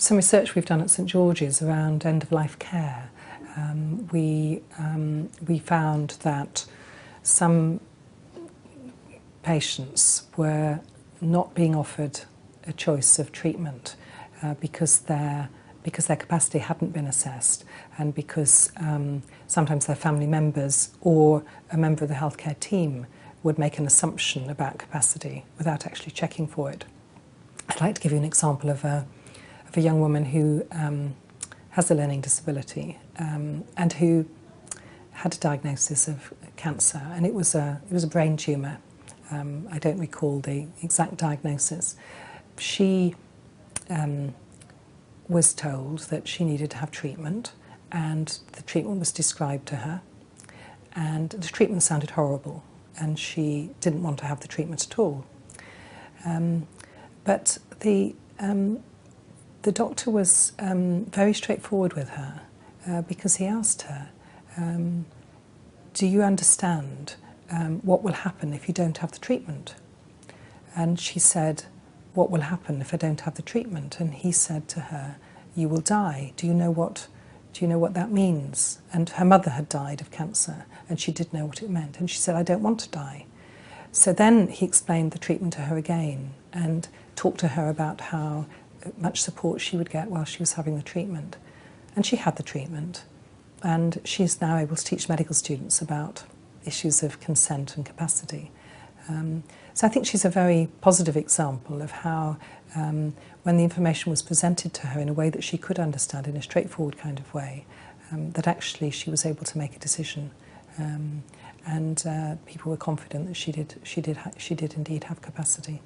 some research we've done at St George's around end-of-life care. We found that some patients were not being offered a choice of treatment because their capacity hadn't been assessed, and because sometimes their family members or a member of the healthcare team would make an assumption about capacity without actually checking for it. I'd like to give you an example of a young woman who has a learning disability and who had a diagnosis of cancer, and it was a brain tumour. I don't recall the exact diagnosis. She was told that she needed to have treatment, and the treatment was described to her, and the treatment sounded horrible, and she didn't want to have the treatment at all. But the doctor was very straightforward with her because he asked her, do you understand what will happen if you don't have the treatment? And she said, what will happen if I don't have the treatment? And he said to her, you will die. Do you know what that means? And her mother had died of cancer, and she did know what it meant. And she said, I don't want to die. So then he explained the treatment to her again and talked to her about how much support she would get while she was having the treatment. And she had the treatment, and she is now able to teach medical students about issues of consent and capacity. So I think she's a very positive example of how when the information was presented to her in a way that she could understand, in a straightforward kind of way, that actually she was able to make a decision, and people were confident that she did indeed have capacity.